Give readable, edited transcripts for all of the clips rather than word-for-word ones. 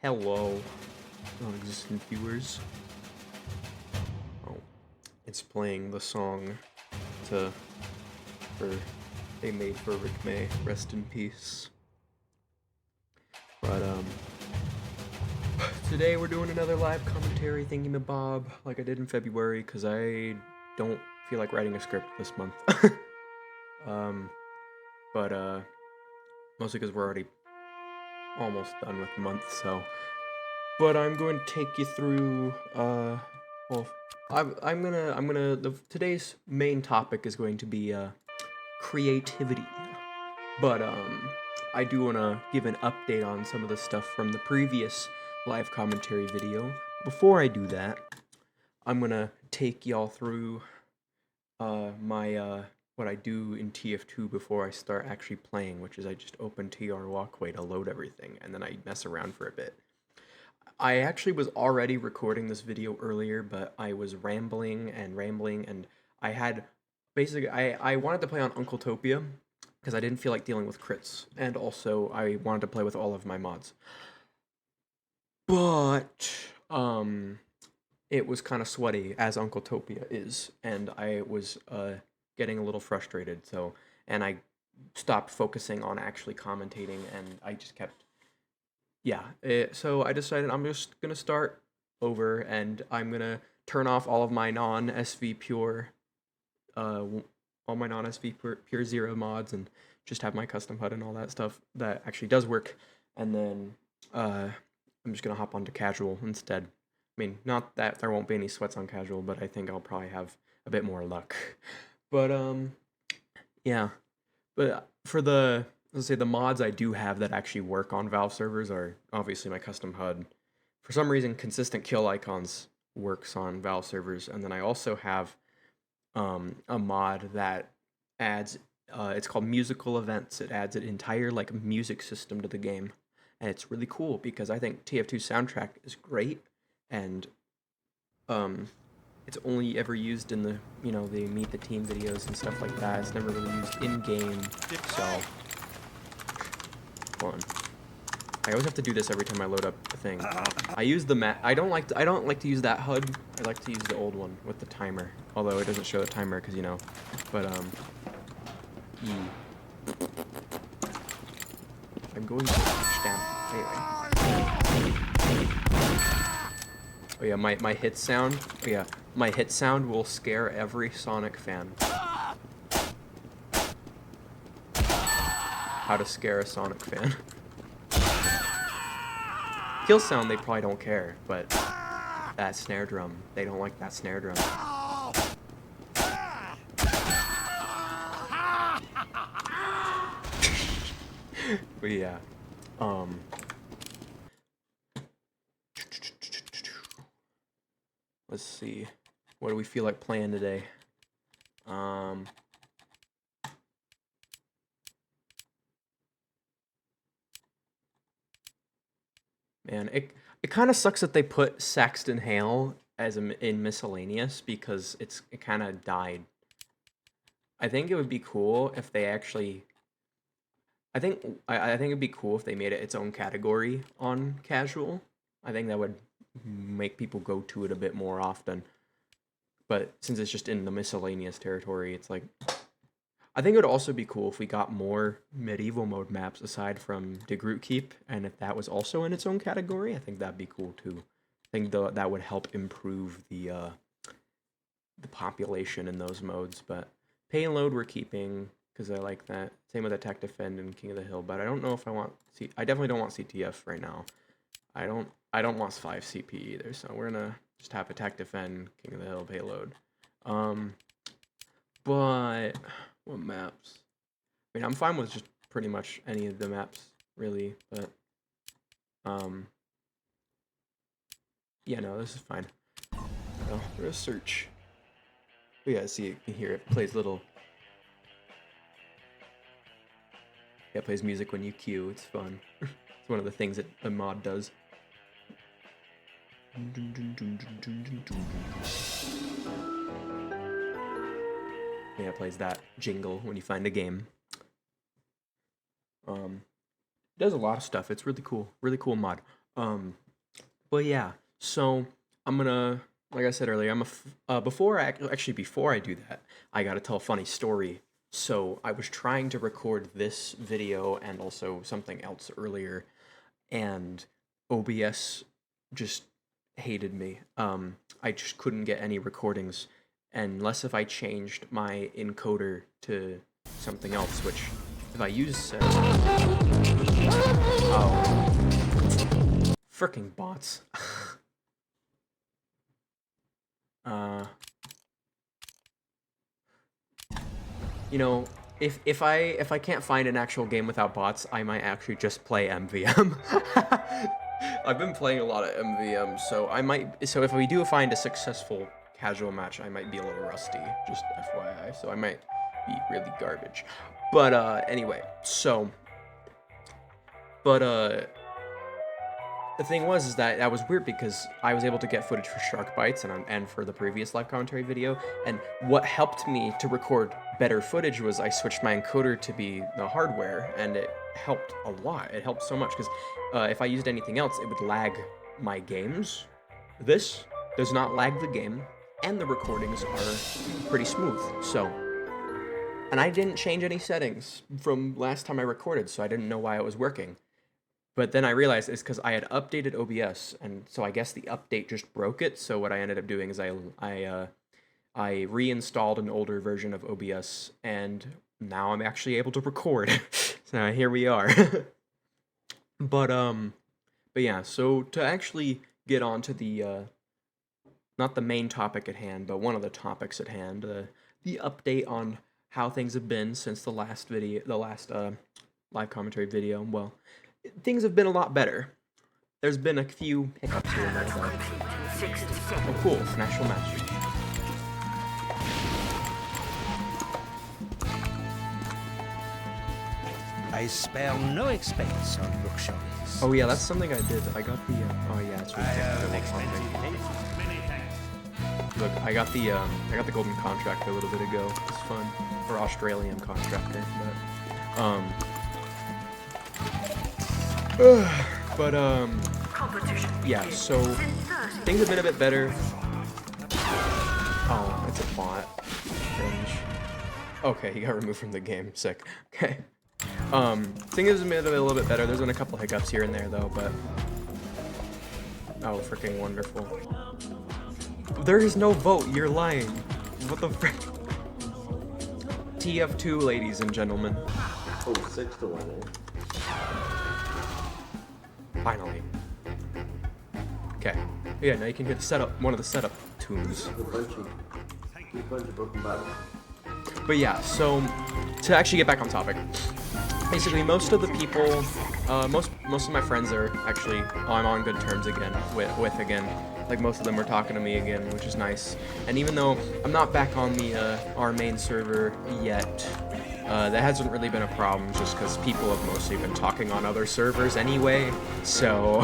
Hello, non-existent viewers. Oh, it's playing the song to for they made for Rick May. Rest in peace. But today we're doing another live commentary thingamabob like I did in February because I don't feel like writing a script this month. um, but mostly because we're already almost done with the month, so. But I'm going to take you through. Well, today's main topic is going to be creativity. But I do want to give an update on some of the stuff from the previous live commentary video. Before I do that, I'm gonna take y'all through my what I do in TF2 before I start actually playing, which is I just open TR Walkway to load everything, and then I mess around for a bit. I actually was already recording this video earlier, but I was rambling, and I had basically I wanted to play on Uncletopia because I didn't feel like dealing with crits, and also I wanted to play with all of my mods. But it was kind of sweaty as Uncletopia is, and I was getting a little frustrated. And I stopped focusing on actually commentating, and I just kept so I decided I'm just gonna start over, and I'm gonna turn off all of my non-SV pure, all my non-SV pure zero mods, and just have my custom HUD and all that stuff that actually does work. And then I'm just gonna hop onto casual instead. I mean, not that there won't be any sweats on casual, but I think I'll probably have a bit more luck. But yeah. But for let's say the mods I do have that actually work on Valve servers are obviously my custom HUD. For some reason, consistent kill icons works on Valve servers, and then I also have a mod that adds it's called musical events. It adds an entire like music system to the game, and it's really cool because I think TF2 soundtrack is great, and it's only ever used in the the Meet the Team videos and stuff like that. It's never really used in game, so fun. I always have to do this every time I load up a thing. I use the I don't like to use that HUD. I like to use the old one with the timer. Although it doesn't show the timer because but I'm going to touchdown. Anyway. Oh yeah, my hit sound. Oh yeah, my hit sound will scare every Sonic fan. How to scare a Sonic fan. Kill sound, they probably don't care, but that snare drum, they don't like that snare drum. But yeah, let's see, what do we feel like playing today? Man, it kind of sucks that they put Saxton Hale as in miscellaneous because it kind of died. I think it would be cool if they actually. I think it'd be cool if they made it its own category on casual. I think that would make people go to it a bit more often. But since it's just in the miscellaneous territory, it's like I think it would also be cool if we got more medieval mode maps aside from De Groot Keep, and if that was also in its own category, I think that'd be cool too. I think that would help improve the population in those modes. But payload we're keeping because I like that. Same with Attack Defend and King of the Hill, but I don't know if I want I definitely don't want CTF right now. I don't want 5 CP either, so we're gonna just have Attack Defend, King of the Hill, payload. But what maps? I mean, I'm fine with just pretty much any of the maps, really, but yeah, no, this is fine. So we're gonna search. But yeah, see, you can hear it plays little. Yeah, it plays music when you queue. It's fun. It's one of the things that a mod does. Yeah, it plays that jingle when you find a game. It does a lot of stuff. It's really cool. Really cool mod. Um, but yeah, so I'm gonna, like I said earlier, before I do that, I gotta tell a funny story. So I was trying to record this video and also something else earlier, and OBS just hated me. I just couldn't get any recordings unless if I changed my encoder to something else, which if I use oh, freaking bots. uh you know, if I can't find an actual game without bots, I might actually just play MVM. I've been playing a lot of MVM, so if we do find a successful casual match, I might be a little rusty, just FYI, so I might be really garbage. But anyway, so but the thing was that was weird because I was able to get footage for Shark Bites and for the previous live commentary video, and what helped me to record better footage was I switched my encoder to be the hardware, and it helped a lot. It helped so much because if I used anything else, it would lag my games. This does not lag the game, and the recordings are pretty smooth. So, and I didn't change any settings from last time I recorded, so I didn't know why it was working. But then I realized it's because I had updated OBS, and so I guess the update just broke it. So what I ended up doing is I reinstalled an older version of OBS, and now I'm actually able to record. So here we are. but yeah. So to actually get on to the not the main topic at hand, but one of the topics at hand, the update on how things have been since the last live commentary video. Well, things have been a lot better. There's been a few hiccups here and there, though. Oh, cool. It's an actual match. I spare no expense on luxuries. Oh, yeah, that's something I did. I got the, oh, yeah, it's Look, I got the golden contractor a little bit ago. It's fun. Or Australian contractor, but yeah, so things have been a bit better. Oh, it's a bot. Cringe. Okay, he got removed from the game. Sick. Okay. Things have been a little bit better. There's been a couple hiccups here and there though, but oh, freaking wonderful. There is no vote. You're lying. What the frick? TF2, ladies and gentlemen. Oh, 6-1, eh? Finally. Okay. Yeah, now you can hear the setup, one of the setup tunes. A bunch of broken bottles. But yeah, so to actually get back on topic, basically most of the people, most of my friends are actually I'm on good terms again with again. Like most of them are talking to me again, which is nice. And even though I'm not back on the our main server yet, that hasn't really been a problem, just because people have mostly been talking on other servers anyway. So,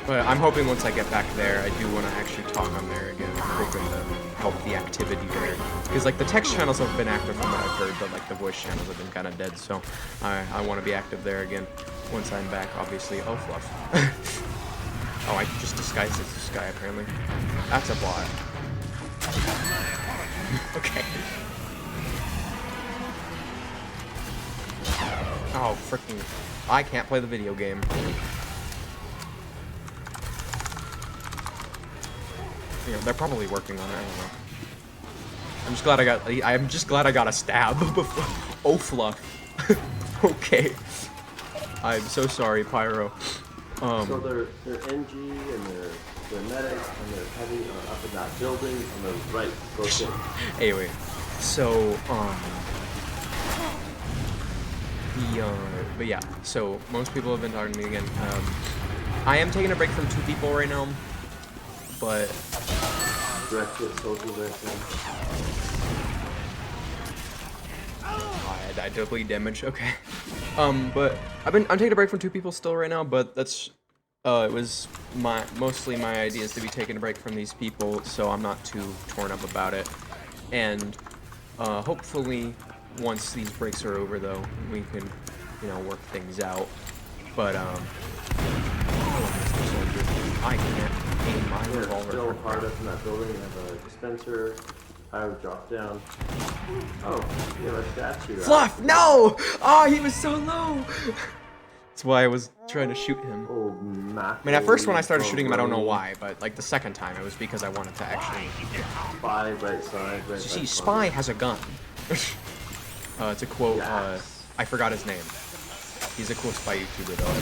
but I'm hoping once I get back there, I do want to actually talk on there again. I'm hoping to help the activity there, because like the text channels have been active from what I've heard, but like the voice channels have been kind of dead. So I want to be active there again once I'm back. Obviously, oh fluff. Oh, I just disguised as this guy, apparently. That's a bot. Okay. Oh, freaking... I can't play the video game. You know, they're probably working on it, I don't know. I'm just glad I got a stab before... Oh, fluff. Okay. I'm so sorry, Pyro. So they're NG and they're medic and they're heavy up in that building on the right. Go Anyway, so but yeah, so most people have been talking to me again. I am taking a break from 2 people right now, but direct hit social I took bleed damage. Okay. But I'm taking a break from 2 people still right now, but that's it was mostly my idea is to be taking a break from these people, so I'm not too torn up about it. And hopefully once these breaks are over though, we can, you know, work things out. But I can't aim my Yeah, revolver. still hard up in that building. You have a dispenser, high drop down. Oh, you have a statue. Fluff! No! Oh, he was so low! That's why I was trying to shoot him. Oh, I mean, at first when I started shooting him, I don't know why, but like the second time, it was because I wanted to actually... Spy, right side, right So see, side, Spy has a gun. To quote, Yes. I forgot his name. He's a cool Spy YouTuber though, I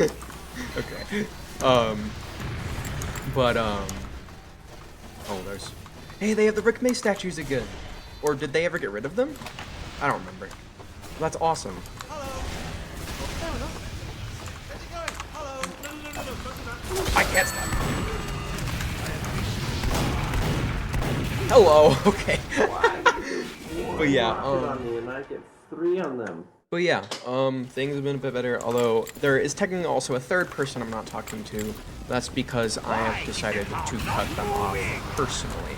like. Okay. Oh, there's... Hey, they have the Rick May statues again! Or did they ever get rid of them? I don't remember. That's awesome. I can't stop. Hello, okay. But yeah, on me and I get 3 on them. But yeah, things have been a bit better, although there is technically also a third person I'm not talking to. That's because I have decided to cut them off personally.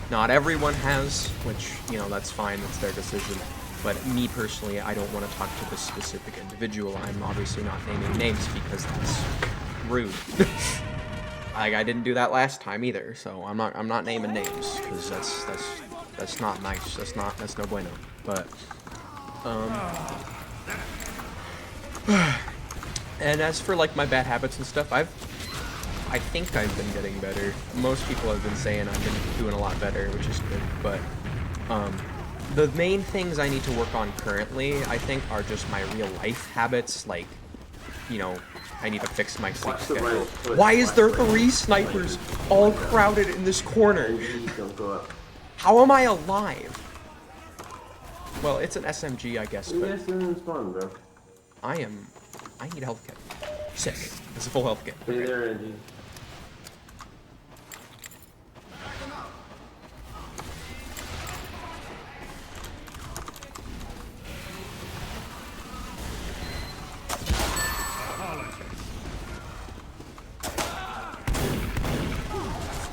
Not everyone has, which, you know, that's fine, that's their decision. But me personally, I don't want to talk to this specific individual. I'm obviously not naming names because that's rude. I didn't do that last time either, so I'm not naming names because that's not nice. That's no bueno. But and as for like my bad habits and stuff, I think I've been getting better. Most people have been saying I've been doing a lot better, which is good. But the main things I need to work on currently, I think, are just my real life habits. Like, you know, I need to fix my sleep schedule. Why is there 3 snipers all crowded in this corner? Don't go up. How am I alive? Well, it's an SMG, I guess, but Yes, it's fun, bro. I need a health kit. Sick. It's a full health kit. Stay there, Angie.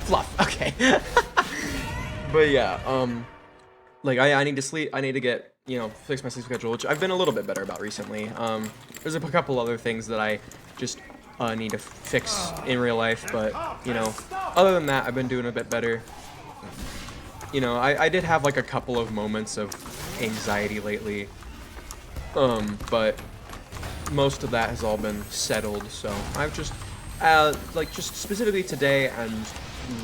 Fluff. Okay. But yeah, like I need to sleep. I need to get, you know, fix my sleep schedule, which I've been a little bit better about recently. There's a couple other things that I just need to fix in real life, but you know, other than that, I've been doing a bit better. You know, I did have like a couple of moments of anxiety lately, but most of that has all been settled. So I've just like just specifically today and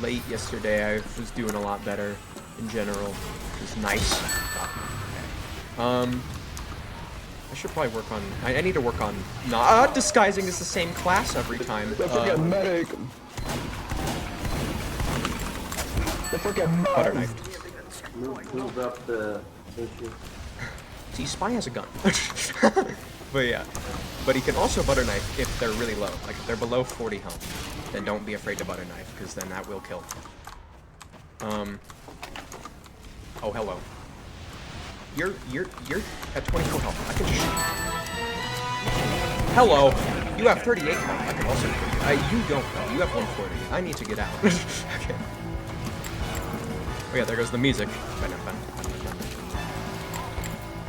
late yesterday, I was doing a lot better in general. It's nice. I should probably work on. I need to work on not disguising as the same class every time. Don't forget medic. Don't forget Butter knife. Move up the issue. See, Spy has a gun. But yeah. But he can also butter knife if they're really low. Like if they're below 40 health, then don't be afraid to butter knife, because then that will kill. Oh, hello. You're at 24 health. I can just shoot. Hello. You have 38 health. I can also shoot you. You don't though. You have 140. I need to get out. Okay. Oh yeah, there goes the music.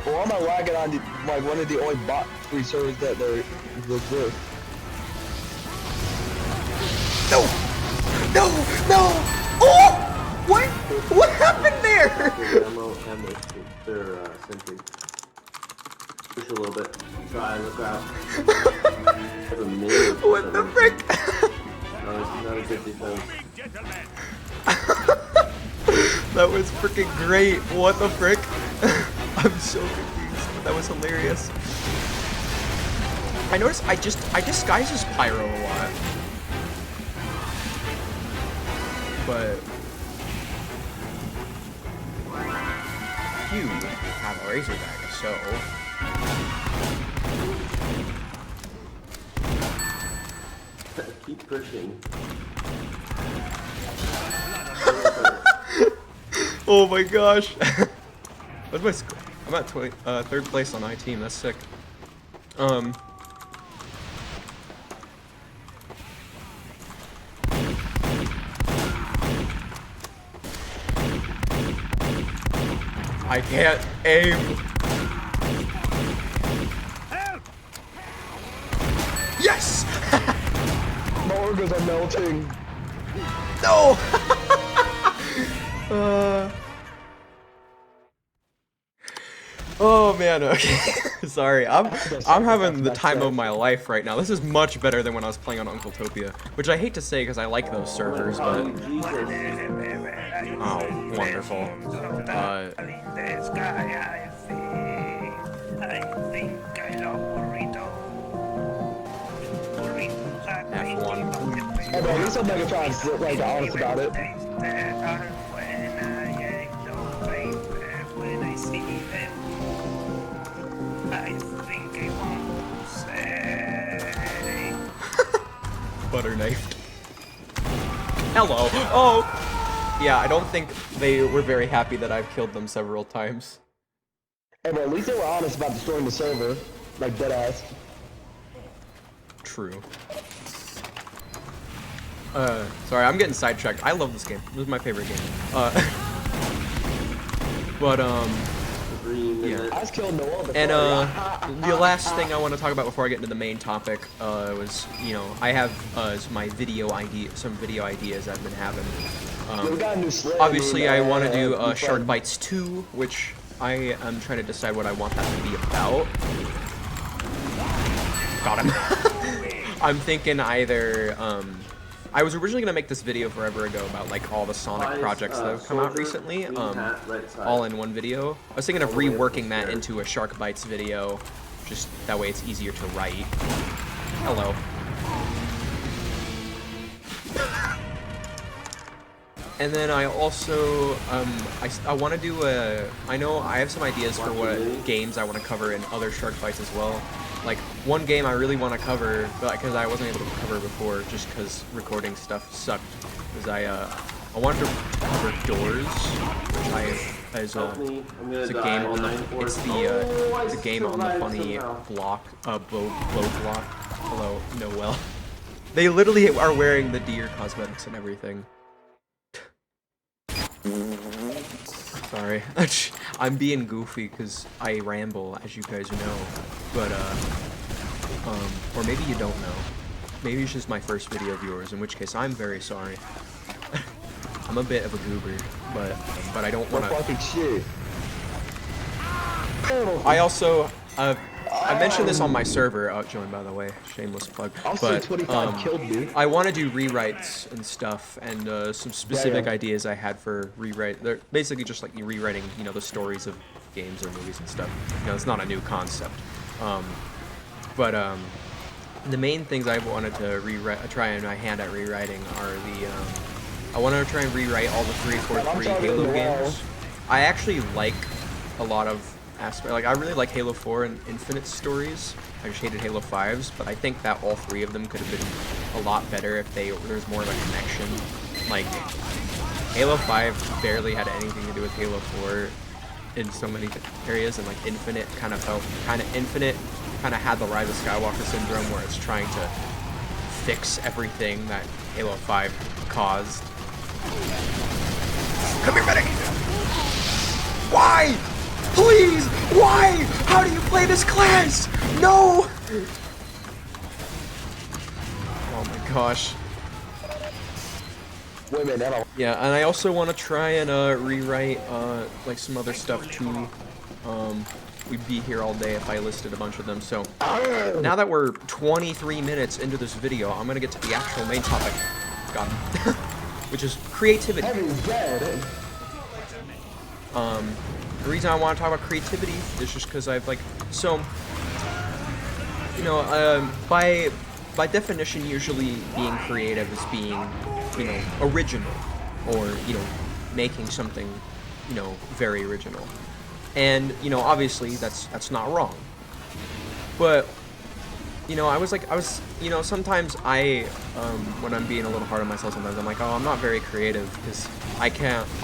Or am I lagging on like one of the only bot free servers that there exist? No! No! No! Oh! What? What happened there? Their ammo and their sentry. Push a little bit. Try, look out. What the frick? No, it's not a good defense. That was freaking great. What the frick? I'm so confused. That was hilarious. I noticed I disguise as Pyro a lot. But you have a Razorback, so Keep pushing. oh my gosh. What's my score? I'm at 3rd place on iTeam. That's sick. I can't aim. Yes! My organs are melting. No! Oh man, okay. Sorry, I'm having the time of my life right now. This is much better than when I was playing on Uncletopia, which I hate to say because I like those servers, but oh, wonderful. F1. Hey, bro, at least I'm not gonna try and sit like honest about it. Butter knifed. Hello. Oh! Yeah, I don't think they were very happy that I've killed them several times. Hey, bro, at least they were honest about destroying the server. Like, dead ass. True. Sorry, I'm getting sidetracked. I love this game. This is my favorite game. Yeah. I just killed Noel before. And, the last thing I want to talk about before I get into the main topic, was, you know, I have, some video ideas I've been having. We got a new sled, Obviously, I want to do, new Shark friend. Bites 2, which I am trying to decide what I want that to be about. Got him. I'm thinking either, I was originally gonna make this video forever ago about like all the Sonic projects that have come out recently, all in one video. I was thinking of reworking that into a Shark Bites video, just that way it's easier to write. Hello. And then I also, I want to do I know I have some ideas for what games I want to cover in other Shark Bites as well. Like, one game I really want to cover, but because I wasn't able to cover before, just because recording stuff sucked, is I wanted to cover Doors, which is a game on the, it's a game on the funny block, blow block. Hello, Noel. They literally are wearing the deer cosmetics and everything. Sorry, I'm being goofy because I ramble, as you guys know, but, or maybe you don't know. Maybe it's just my first video of yours, in which case I'm very sorry. I'm a bit of a goober, but I don't want to... fucking shit. I also, I mentioned this on my server, join by the way, shameless plug, but 25 killed, dude. I want to do rewrites and stuff, and some specific ideas I had for rewrite. They're basically just like rewriting, you know, the stories of games or movies and stuff. You know, it's not a new concept. The main things I wanted to try and my hand at rewriting are I want to try and rewrite all the 343 Halo games. I actually like a lot of aspect. Like, I really like Halo 4 and Infinite stories. I just hated Halo 5's, but I think that all three of them could have been a lot better if there was more of a connection. Like, Halo 5 barely had anything to do with Halo 4 in so many areas, and like Infinite kind of felt kind of had the Rise of Skywalker syndrome, where it's trying to fix everything that Halo 5 caused. Come here, medic! Why? Please! Why? How do you play this class? No! Oh my gosh. Wait a minute, that'll... Yeah, and I also want to try and rewrite like some other stuff too. We'd be here all day if I listed a bunch of them. So now that we're 23 minutes into this video, I'm gonna get to the actual main topic. Got him. Which is creativity. Heaven's dead. The reason I want to talk about creativity is just because I've like, so, you know, by definition, usually being creative is being, you know, original, or, you know, making something, you know, very original. And, you know, obviously that's not wrong. But, you know, you know, sometimes when I'm being a little hard on myself, sometimes I'm like, oh, I'm not very creative, because I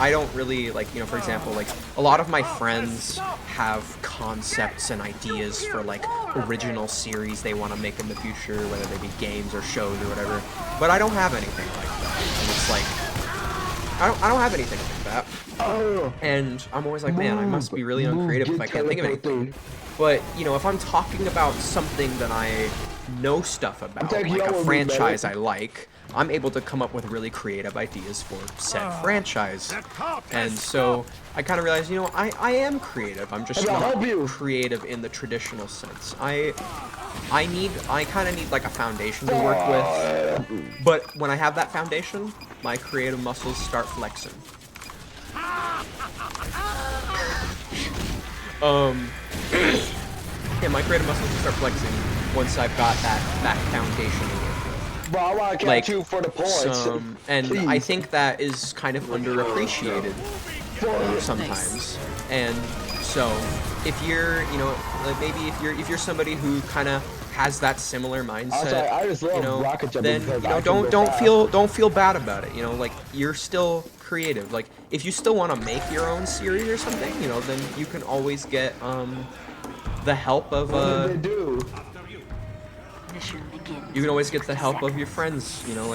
don't really, like, you know, for example, like, a lot of my friends have concepts and ideas for, like, original series they want to make in the future, whether they be games or shows or whatever, but I don't have anything like that, and it's like, I don't have anything like that, and I'm always like, man, I must be really uncreative if I can't think of anything. But, you know, if I'm talking about something that I know stuff about, taking like y'all a with me, franchise I baby. like, I'm able to come up with really creative ideas for said Ah, franchise. And so I kind of realized, you know, I am creative. I'm just Hey, I'll not help you. creative in the traditional sense. I kind of need like a foundation to work with. But when I have that foundation, my creative muscles start flexing. Yeah, my creative muscles will start flexing once I've got that foundation to work with. Bro, I want to catch Like you for the points. and I Please. think that is kind of underappreciated For- sometimes. And so if you're, you know, like maybe if you're somebody who kind of has that similar mindset, I just love you know, rocket jumping then because you know I can go don't fast. don't feel bad about it. You know, like you're still creative. Like if you still want to make your own series or something, you know, then you can always get the help of What did they do? Mission begins. you can always in get the 60 help of seconds. your friends, you know,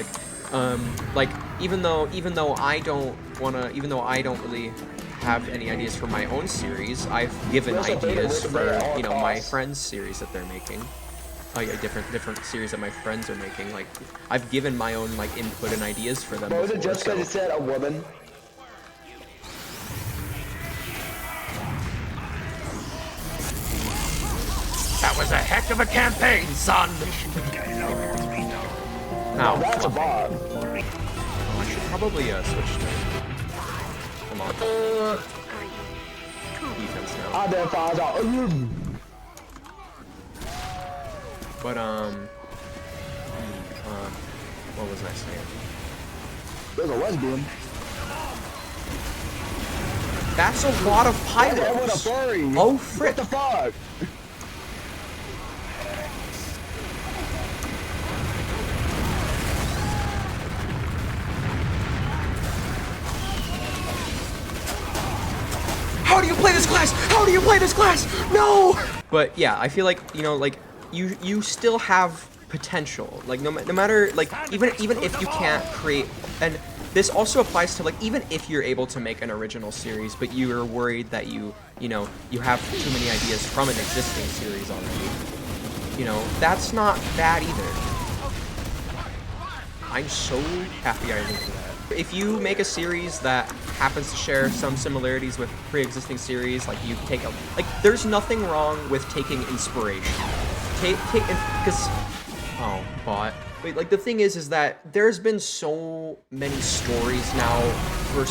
like even though I don't really have any ideas for my own series, I've given There's a thing ideas with the for, all you know, my costs. friends' series that they're making. Oh yeah, different series that my friends are making. Like I've given my own like input and ideas for them Bro, is it before. just because So it said a woman? That was a heck of a campaign, son. now That's a fluffy. bot. Oh, I should probably switch to come on defense now. I then finds out. But what was I saying? There's a lesbian. That's a lot of That with a pilots. furry. Oh What frick! the fuck? How do you play this class? How do you play this class? No! But yeah, I feel like, you know, like you still have potential. Like no matter like even if you can't create, and this also applies to like even if you're able to make an original series, but you are worried that you know you have too many ideas from an existing series already. You know, that's not bad either. I'm so happy I linked to that. If you make a series that happens to share some similarities with pre-existing series, like you take a, like there's nothing wrong with taking inspiration. Take because oh, bot. Wait, like the thing is that there's been so many stories now for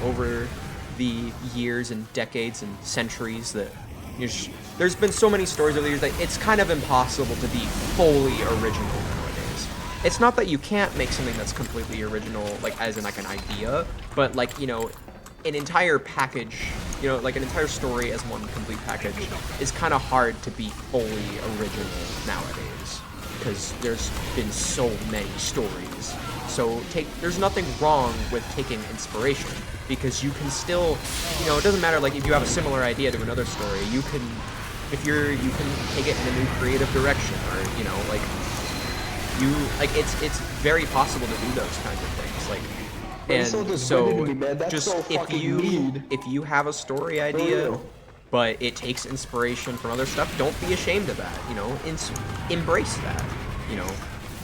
over the years and decades and centuries that there's been so many stories over the years that it's kind of impossible to be fully original nowadays. It's not that you can't make something that's completely original, like as in like an idea, but like, you know, an entire package, you know, like an entire story as one complete package is kind of hard to be fully original nowadays because there's been so many stories. So there's nothing wrong with taking inspiration because you can still, you know, it doesn't matter like if you have a similar idea to another story, you can take it in a new creative direction or, you know, like it's very possible to do those kinds of things. Like But it's so and disappointing so to me, man. That's just so if fucking you mean. if you have a story idea real. but it takes inspiration from other stuff, don't be ashamed of that, you know, embrace that, you know.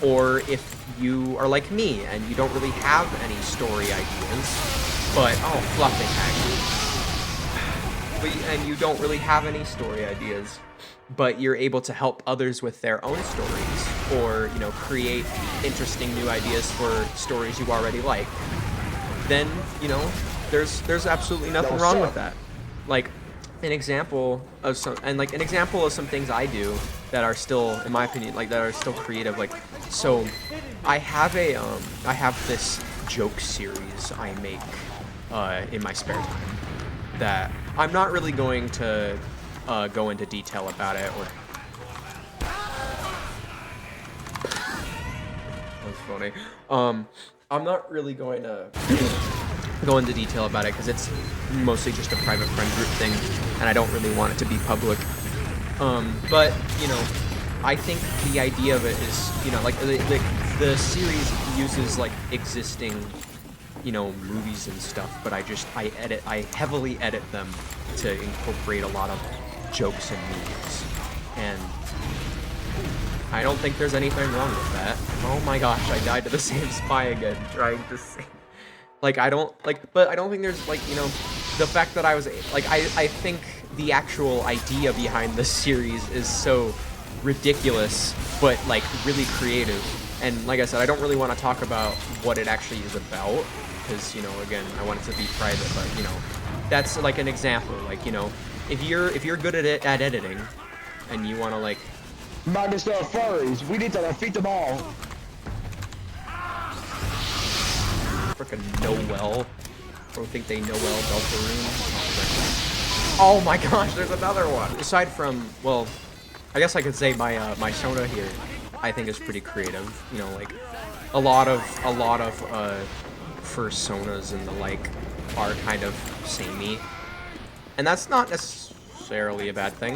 Or if you are like me and you don't really have any story ideas, but oh, fluffing actually, and you don't really have any story ideas, but you're able to help others with their own stories, or you know, create interesting new ideas for stories you already like, then you know, there's absolutely nothing wrong with that. Like an example of some things I do that are still, in my opinion, like that are still creative. Like, so I have this joke series I make in my spare time that I'm not really going to go into detail about it. Or that's funny. I'm not really going to go into detail about it because it's mostly just a private friend group thing, and I don't really want it to be public. But you know, I think the idea of it is, you know, like the series uses like existing, you know, movies and stuff, but I heavily edit them to incorporate a lot of jokes and memes, and I don't think there's anything wrong with that. Oh my gosh, I died to the same spy again, trying to save. Like, I don't, like, but I don't think there's, like, you know, the fact that I was, like, I think the actual idea behind this series is so ridiculous, but, like, really creative. And like I said, I don't really want to talk about what it actually is about, because, you know, again, I want it to be private, but, you know, that's, like, an example. Like, you know, if you're good at it, at editing, and you want to, like, Minus the furries. We need to defeat them all. frickin' Noel. Don't think they know well Deltarune. Oh my gosh, there's another one. Aside from, well, I guess I could say my my Sona here, I think is pretty creative. You know, like a lot of Fursonas and the like are kind of samey, and that's not necessarily a bad thing.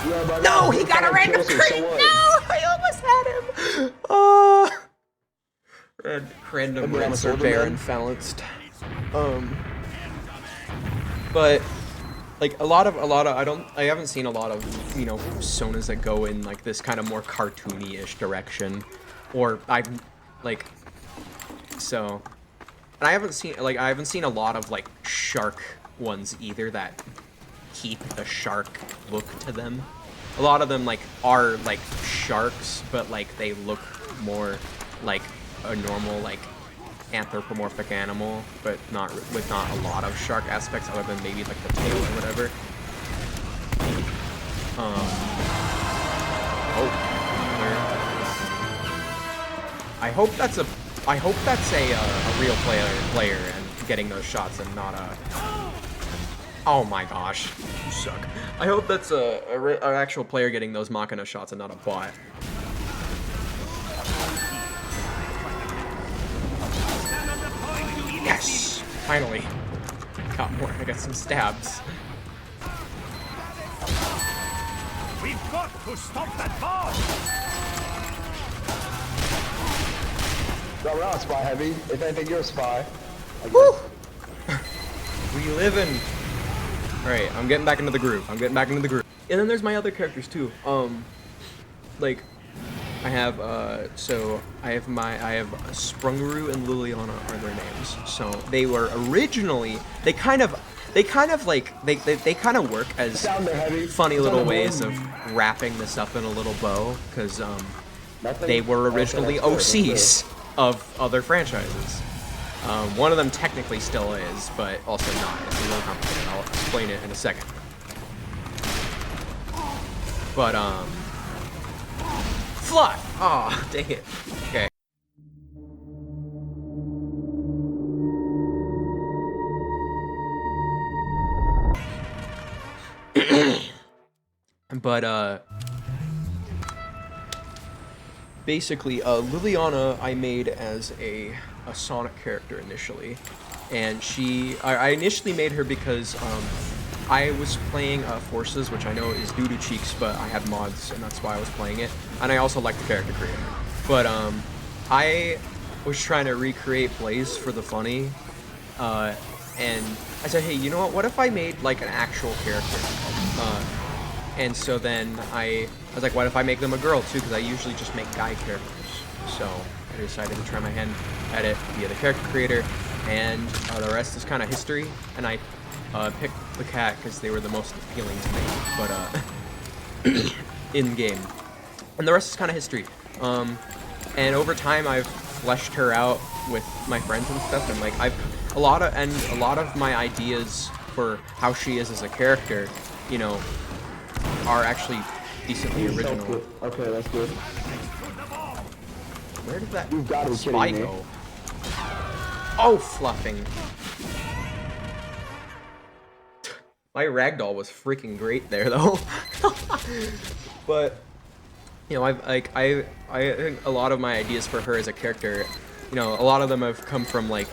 Yeah, but No, he got a random crit! No, I almost had him! Oh! Random reds are barren balanced. But like a lot of I haven't seen a lot of, you know, Sonas that go in like this kind of more cartoony-ish direction, or I've like so, and I haven't seen a lot of like shark ones either that keep the shark look to them. A lot of them like are like sharks, but like they look more like a normal like anthropomorphic animal, but not with not a lot of shark aspects other than maybe like the tail or whatever. I hope that's a real player and getting those shots and not a. Oh my gosh, you suck. I hope that's an actual player getting those Machina shots and not a bot. Yes! Finally. Got more. I got some stabs. We've got to stop that bomb! No, we're not spy heavy. If anything, you're a spy. Woo! We livin'. Alright, I'm getting back into the groove. And then there's my other characters too. Like, I have, I have Sprungaroo and Liliana are their names. So they were originally, they kind of work as funny little ways of wrapping this up in a little bow, because they were originally OCs of other franchises. One of them technically still is, but also not. It's a little complicated. I'll explain it in a second. But, Fluff! Aw, oh, dang it. Okay. But, basically, Liliana I made as a Sonic character initially, and I initially made her because I was playing Forces, which I know is doo-doo cheeks, but I had mods and that's why I was playing it, and I also like the character creator. But I was trying to recreate Blaze for the funny, and I said, hey, you know what if I made like an actual character? And so then I was like, what if I make them a girl too, because I usually just make guy characters. So I decided to try my hand at it via the character creator, and the rest is kind of history. And I picked the cat because they were the most appealing to me, but in game. And the rest is kind of history. And over time, I've fleshed her out with my friends and stuff, and like a lot of my ideas for how she is as a character, you know, are actually decently original. Okay, that's good. Where did that You've got to be spy kidding me. go? Oh, fluffing. My ragdoll was freaking great there, though. But you know, I think a lot of my ideas for her as a character, you know, a lot of them have come from like,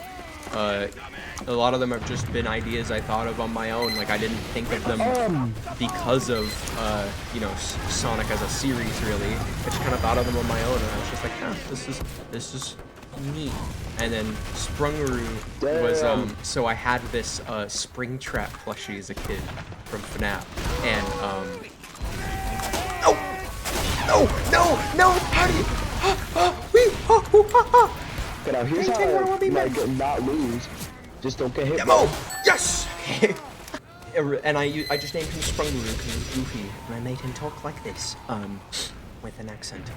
a lot of them have just been ideas I thought of on my own. Like I didn't think of them because of, you know, Sonic as a series really. I just kind of thought of them on my own, and I was just like, this is neat. and then Sprungaroo was so I had this Springtrap plushie as a kid from FNAF, and no, how do you? Okay, now here's how like not lose. Just don't get hit. Demo! Yes! And I just named him Sprungaroo because he's goofy, and I made him talk like this, with an accent.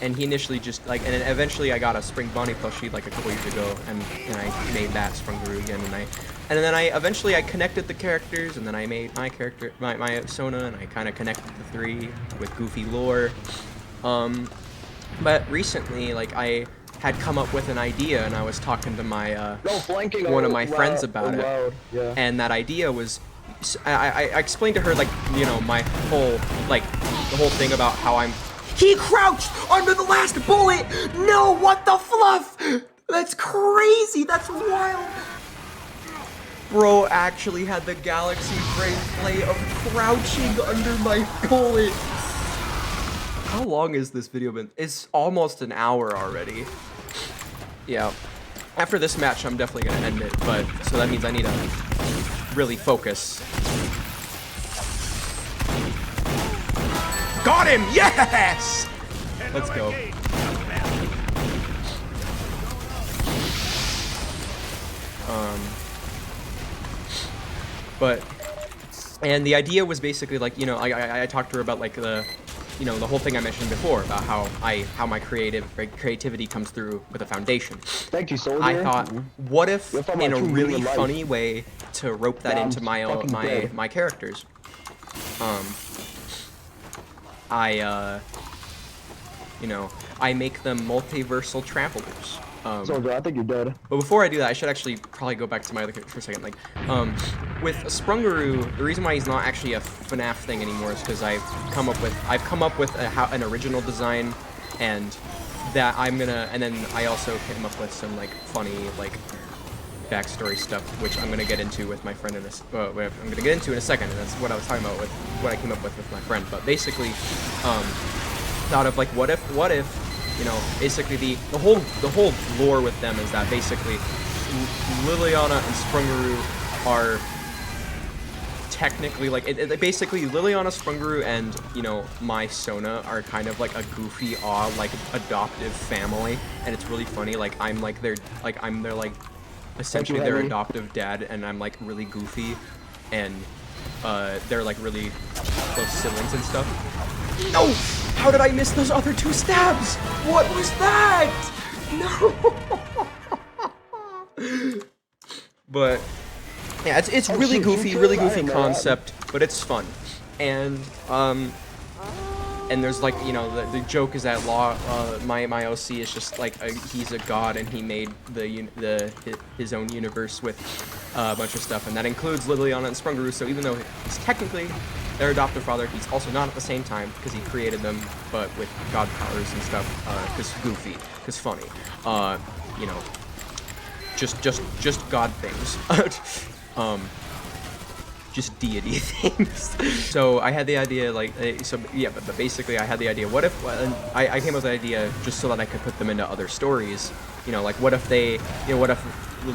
And he initially just like, and then eventually I got a Spring Bonnie plushie like a couple years ago, and I made that Sprungaroo again, and then I eventually connected the characters, and then I made my character, my Sona, and I kind of connected the three with goofy lore. But recently, like, I had come up with an idea, and I was talking to my one of my friends about it, yeah. and that idea was, I explained to her, like, you know, my whole, like, the whole thing about how he crouched under the last bullet. No, what the fluff? That's crazy. That's wild. Bro actually had the galaxy brain play of crouching under my bullet. How long has this video been? It's almost an hour already. Yeah. After this match, I'm definitely gonna end it, but so that means I need to really focus. Got him! Yes! Let's go. And the idea was basically like, you know, I talked to her about like the, you know, the whole thing I mentioned before about how my creativity comes through with a foundation. Thank you, soldier. I thought, what if in a really funny way to rope that into my characters, you know, I make them multiversal travelers. Soldier, I think you're dead. But before I do that, I should actually probably go back to my other character for a second. Like, with Sprungaroo, the reason why he's not actually a FNAF thing anymore is because I've come up with an original design, and that and then I also came up with some like funny like backstory stuff, which I'm gonna get into with my friend in a I'm gonna get into in a second, and that's what I was talking about with what I came up with my friend. But basically, thought of like what if. You know, basically the whole lore with them is that basically Liliana and Sprungaroo are technically like basically Liliana, Sprungaroo, and you know my Sona are kind of like a goofy like adoptive family, and it's really funny. Like I'm their essentially their adoptive dad, and I'm like really goofy, and they're like really close siblings and stuff. No! How did I miss those other two stabs? What was that? No! But yeah, it's really goofy concept, but it's fun. And there's like, you know, the joke is that my OC is just like he's a god, and he made his own universe with a bunch of stuff, and that includes Liliana and Sprungaroo. So even though he's technically their adoptive father, he's also not at the same time because he created them, but with god powers and stuff. Because goofy, because funny. You know, just god things. Just deity things. So I had the idea, like, but basically I had the idea, what if, I came up with the idea just so that I could put them into other stories, you know, like, what if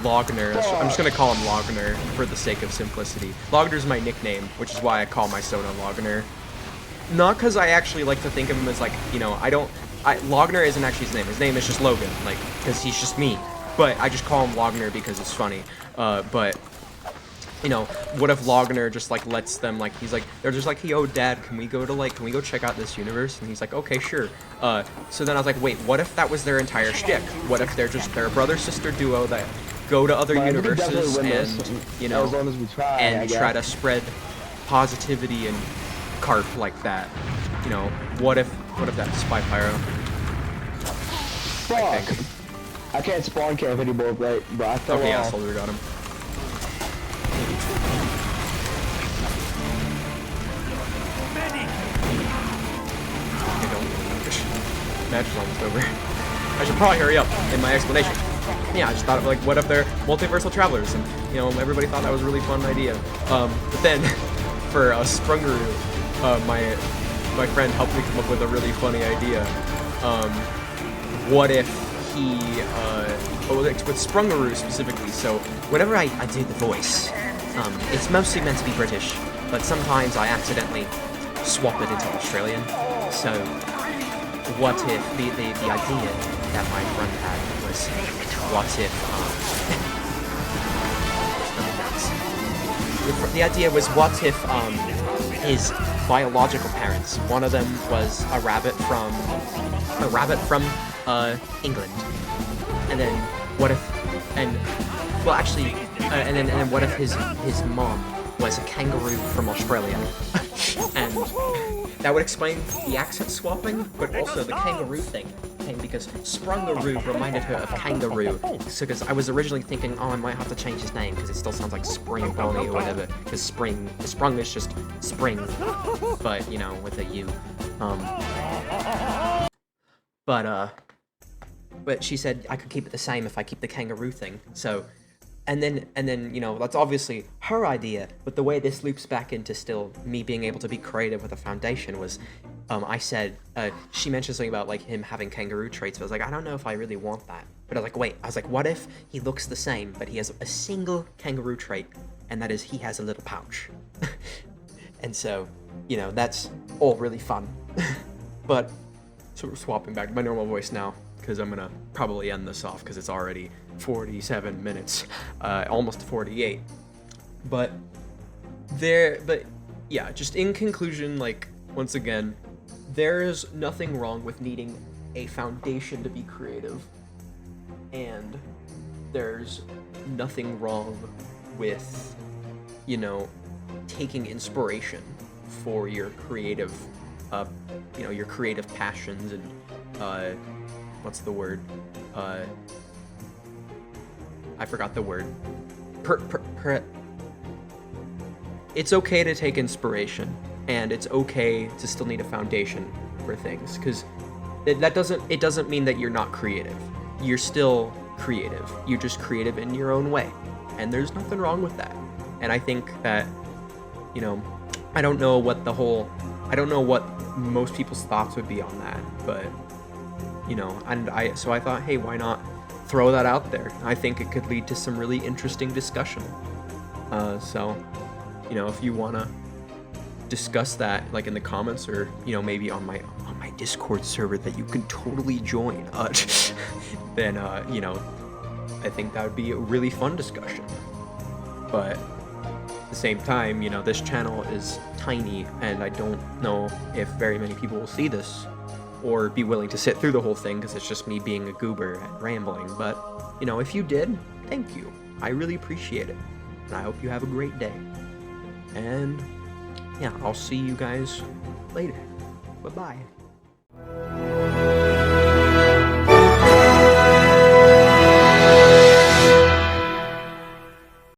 Logner, I'm just gonna call him Logner for the sake of simplicity. Logner's my nickname, which is why I call my Sona Logner. Not because I actually like to think of him as, like, you know, Logner isn't actually his name is just Logan, like, because he's just me, but I just call him Logner because it's funny, but you know, what if Logner just like lets them, like, they're just like, hey, yo, Dad, can we go check out this universe? And he's like, okay, sure. So then I was like, wait, what if that was their entire shtick? What if they're a brother-sister duo that go to other universes and, you know, try to spread positivity and carp like that? You know, what if that's Spy Pyro? I can't spawn camp anymore, right? But I fell off. Yeah, Soldier got him. Match is almost over. I should probably hurry up in my explanation. Yeah, I just thought of, like, what if they're multiversal travelers, and, you know, everybody thought that was a really fun idea. But then, for Sprungaroo, my friend helped me come up with a really funny idea. what if he, it's with Sprungaroo specifically, so whenever I do the voice, it's mostly meant to be British, but sometimes I accidentally swap it into Australian, so what if, the idea that my friend had was, what if, the idea was, what if, his biological parents, one of them was a rabbit from England, and then what if, and then what if his mom was a kangaroo from Australia, and that would explain the accent swapping, but also the kangaroo thing came because Sprungaroo reminded her of kangaroo. So, because I was originally thinking, oh, I might have to change his name because it still sounds like Spring Bonnie or whatever. Because Sprung is just spring, but you know, with a U. But she said I could keep it the same if I keep the kangaroo thing. So. And then, you know, that's obviously her idea, but the way this loops back into still me being able to be creative with a foundation was, I said, she mentioned something about, like, him having kangaroo traits, but I was like, I don't know if I really want that. But I was like, wait, what if he looks the same, but he has a single kangaroo trait, and that is he has a little pouch. And so, you know, that's all really fun. But, so we're swapping back to my normal voice now, because I'm gonna probably end this off, because it's already 47 minutes, almost 48. But yeah, just in conclusion, like, once again, there is nothing wrong with needing a foundation to be creative, and there's nothing wrong with, you know, taking inspiration for your creative, you know, your creative passions and, what's the word? I forgot the word. It's okay to take inspiration, and it's okay to still need a foundation for things, because it doesn't mean that you're not creative. You're still creative. You're just creative in your own way, and there's nothing wrong with that. And I think that, you know, I don't know what most people's thoughts would be on that, but, you know, so I thought, hey, why not throw that out there? I think it could lead to some really interesting discussion. So, you know, if you wanna discuss that, like, in the comments, or, you know, maybe on my Discord server that you can totally join, then, you know, I think that would be a really fun discussion. But at the same time, you know, this channel is tiny, and I don't know if very many people will see this or be willing to sit through the whole thing, because it's just me being a goober and rambling. But, you know, if you did, thank you. I really appreciate it. And I hope you have a great day. And, yeah, I'll see you guys later. Bye-bye.